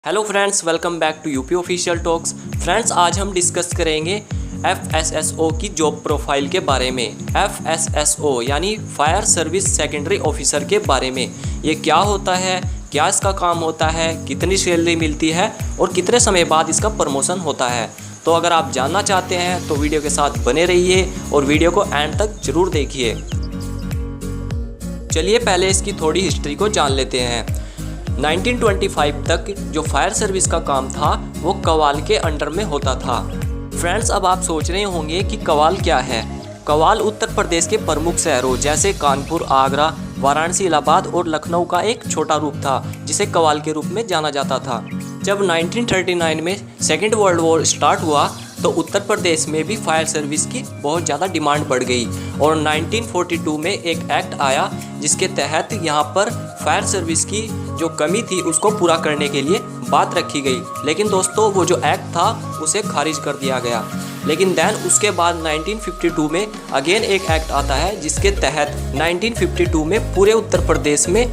Hello friends, welcome back to UP official talks. Friends, आज हम discuss करेंगे FSSO की जॉब प्रोफाइल के बारे में। FSSO यानी फायर सर्विस सेकेंडरी ऑफिसर के बारे में। ये क्या होता है, क्या इसका काम होता है, कितनी सैलरी मिलती है और कितने समय बाद इसका प्रमोशन होता है। तो अगर आप जानना चाहते हैं तो वीडियो के साथ बने रहिए और वीडियो को एंड तक जरूर देखिए। चलिए पहले इसकी थोड़ी हिस्ट्री को जान लेते हैं। 1925 तक जो फायर सर्विस का काम था वो कवाल के अंडर में होता था। फ्रेंड्स, अब आप सोच रहे होंगे कि कवाल क्या है। कवाल उत्तर प्रदेश के प्रमुख शहरों जैसे कानपुर, आगरा, वाराणसी, इलाहाबाद और लखनऊ का एक छोटा रूप था जिसे कवाल के रूप में जाना जाता था। जब 1939 में सेकेंड वर्ल्ड वॉर स्टार्ट हुआ तो उत्तर प्रदेश में भी फायर सर्विस की बहुत ज़्यादा डिमांड बढ़ गई और 1942 में एक एक्ट आया जिसके तहत यहाँ पर फायर सर्विस की जो कमी थी उसको पूरा करने के लिए बात रखी गई। लेकिन दोस्तों, वो जो एक्ट था उसे खारिज कर दिया गया। लेकिन देन उसके बाद 1952 में अगेन एक एक्ट आता है जिसके तहत 1952 में पूरे उत्तर प्रदेश में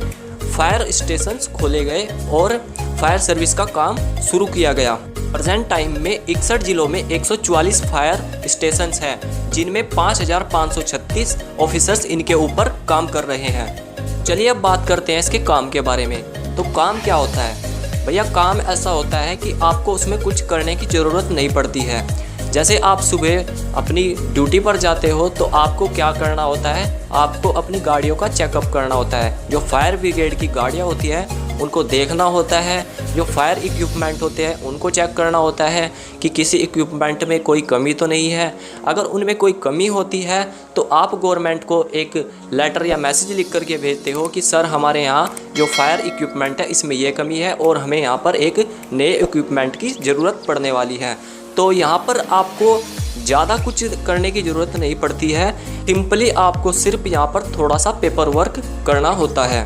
फायर स्टेशंस खोले गए और फायर सर्विस का काम शुरू किया गया। प्रेजेंट टाइम में 61 जिलों में 144 फायर स्टेशंस हैं जिनमें 5536 ऑफिसर्स इनके ऊपर काम कर रहे हैं। चलिए अब बात करते हैं इसके काम के बारे में। तो काम क्या होता है भैया? काम ऐसा होता है कि आपको उसमें कुछ करने की ज़रूरत नहीं पड़ती है। जैसे आप सुबह अपनी ड्यूटी पर जाते हो तो आपको क्या करना होता है, आपको अपनी गाड़ियों का चेकअप करना होता है। जो फायर ब्रिगेड की गाड़ियाँ होती है उनको देखना होता है, जो फायर इक्विपमेंट होते हैं उनको चेक करना होता है कि किसी इक्विपमेंट में कोई कमी तो नहीं है। अगर उनमें कोई कमी होती है तो आप गवर्नमेंट को एक लेटर या मैसेज लिख करके भेजते हो कि सर, हमारे यहाँ जो फायर इक्विपमेंट है इसमें ये कमी है और हमें यहाँ पर एक नए इक्विपमेंट की ज़रूरत पड़ने वाली है। तो यहाँ पर आपको ज़्यादा कुछ करने की ज़रूरत नहीं पड़ती है। सिंपली आपको सिर्फ यहाँ पर थोड़ा सा पेपर वर्क करना होता है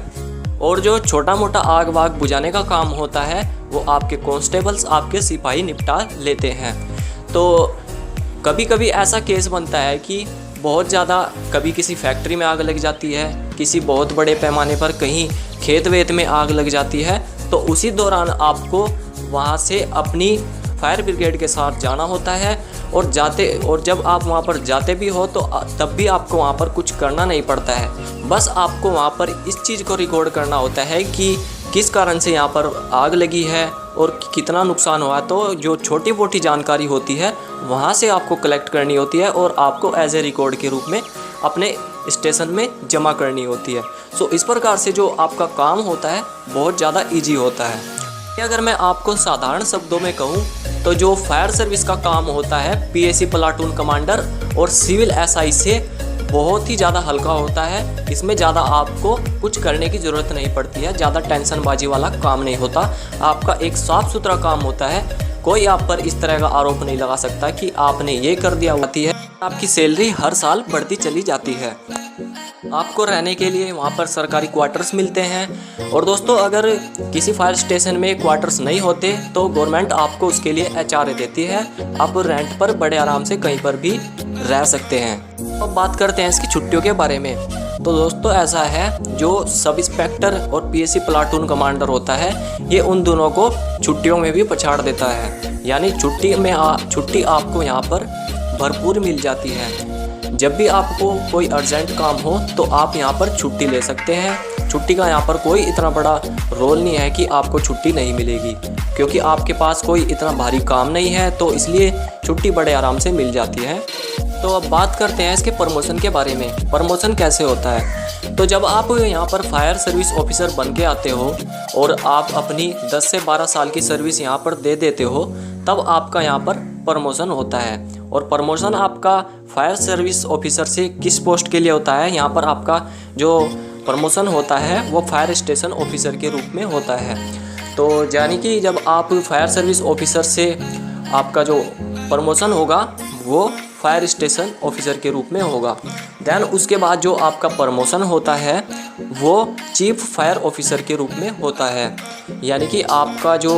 और जो छोटा मोटा आग वाग बुझाने का काम होता है वो आपके कांस्टेबल्स, आपके सिपाही निपटा लेते हैं। तो कभी कभी ऐसा केस बनता है कि बहुत ज़्यादा, कभी किसी फैक्ट्री में आग लग जाती है, किसी बहुत बड़े पैमाने पर कहीं खेत वेत में आग लग जाती है, तो उसी दौरान आपको वहाँ से अपनी फायर ब्रिगेड के साथ जाना होता है और जब आप वहाँ पर जाते भी हो तो तब भी आपको वहाँ पर कुछ करना नहीं पड़ता है। बस आपको वहाँ पर इस चीज़ को रिकॉर्ड करना होता है कि किस कारण से यहाँ पर आग लगी है और कितना नुकसान हुआ। तो जो छोटी मोटी जानकारी होती है वहाँ से आपको कलेक्ट करनी होती है और आपको एज ए रिकॉर्ड के रूप में अपने स्टेशन में जमा करनी होती है। सो इस प्रकार से जो आपका काम होता है बहुत ज़्यादा ईजी होता है। अगर मैं आपको साधारण शब्दों में कहूँ तो जो फायर सर्विस का काम होता है PAC प्लाटून कमांडर और सिविल SI से बहुत ही ज़्यादा हल्का होता है। इसमें ज़्यादा आपको कुछ करने की ज़रूरत नहीं पड़ती है, ज़्यादा टेंशनबाजी वाला काम नहीं होता। आपका एक साफ़ सुथरा काम होता है। कोई आप पर इस तरह का आरोप नहीं लगा सकता कि आपने ये कर दिया होती है। आपकी सैलरी हर साल बढ़ती चली जाती है। आपको रहने के लिए वहाँ पर सरकारी क्वार्टर्स मिलते हैं। और दोस्तों, अगर किसी फायर स्टेशन में क्वार्टर्स नहीं होते तो गवर्नमेंट आपको उसके लिए HRA देती है। आप रेंट पर बड़े आराम से कहीं पर भी रह सकते हैं। अब बात करते हैं इसकी छुट्टियों के बारे में। तो दोस्तों, ऐसा है, जो सब इंस्पेक्टर और PAC प्लाटून कमांडर होता है ये उन दोनों को छुट्टियों में भी पछाड़ देता है। यानी छुट्टी आपको यहाँ पर भरपूर मिल जाती है। जब भी आपको कोई अर्जेंट काम हो तो आप यहाँ पर छुट्टी ले सकते हैं। छुट्टी का यहाँ पर कोई इतना बड़ा रोल नहीं है कि आपको छुट्टी नहीं मिलेगी, क्योंकि आपके पास कोई इतना भारी काम नहीं है, तो इसलिए छुट्टी बड़े आराम से मिल जाती है। तो अब बात करते हैं इसके प्रमोशन के बारे में। प्रमोशन कैसे होता है? तो जब आप यहाँ पर फायर सर्विस ऑफिसर बन के आते हो और आप अपनी 10 से 12 साल की सर्विस यहाँ पर दे देते हो, तब आपका यहाँ पर प्रमोशन होता है। और प्रमोशन आपका फायर सर्विस ऑफिसर से किस पोस्ट के लिए होता है? यहाँ पर आपका जो प्रमोशन होता है वो फायर स्टेशन ऑफिसर के रूप में होता है। तो यानी कि जब आप फायर सर्विस ऑफिसर से आपका जो प्रमोशन होगा वो फायर स्टेशन ऑफिसर के रूप में होगा। देन उसके बाद जो आपका प्रमोशन होता है वो चीफ फायर ऑफिसर के रूप में होता है। यानी कि आपका जो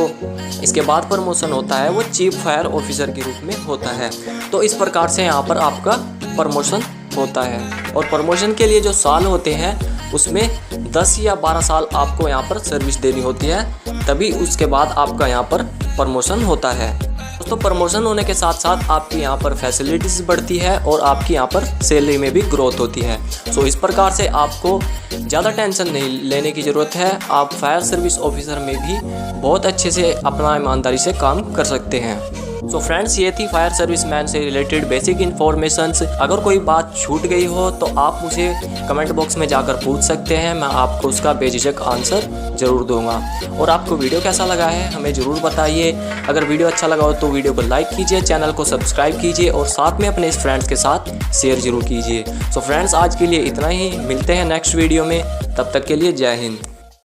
इसके बाद प्रमोशन होता है वो चीफ फायर ऑफिसर के रूप में होता है। तो इस प्रकार से यहाँ पर आपका प्रमोशन होता है। और प्रमोशन के लिए जो साल होते हैं उसमें 10 या 12 साल आपको यहाँ पर सर्विस देनी होती है, तभी उसके बाद आपका यहाँ पर प्रमोशन होता है। दोस्तों प्रमोशन होने के साथ साथ आपकी यहाँ पर फैसिलिटीज़ बढ़ती है और आपकी यहाँ पर सैलरी में भी ग्रोथ होती है। सो इस प्रकार से आपको ज़्यादा टेंशन नहीं लेने की ज़रूरत है। आप फायर सर्विस ऑफिसर में भी बहुत अच्छे से अपना ईमानदारी से काम कर सकते हैं। सो फ्रेंड्स, ये थी फायर सर्विस मैन से रिलेटेड बेसिक इन्फॉर्मेशंस। अगर कोई बात छूट गई हो तो आप मुझे कमेंट बॉक्स में जाकर पूछ सकते हैं, मैं आपको उसका बेझिझक आंसर ज़रूर दूंगा। और आपको वीडियो कैसा लगा है हमें ज़रूर बताइए। अगर वीडियो अच्छा लगा हो तो वीडियो को लाइक कीजिए, चैनल को सब्सक्राइब कीजिए और साथ में अपने फ्रेंड्स के साथ शेयर ज़रूर कीजिए। सो फ्रेंड्स, आज के लिए इतना ही, मिलते हैं नेक्स्ट वीडियो में, तब तक के लिए जय हिंद।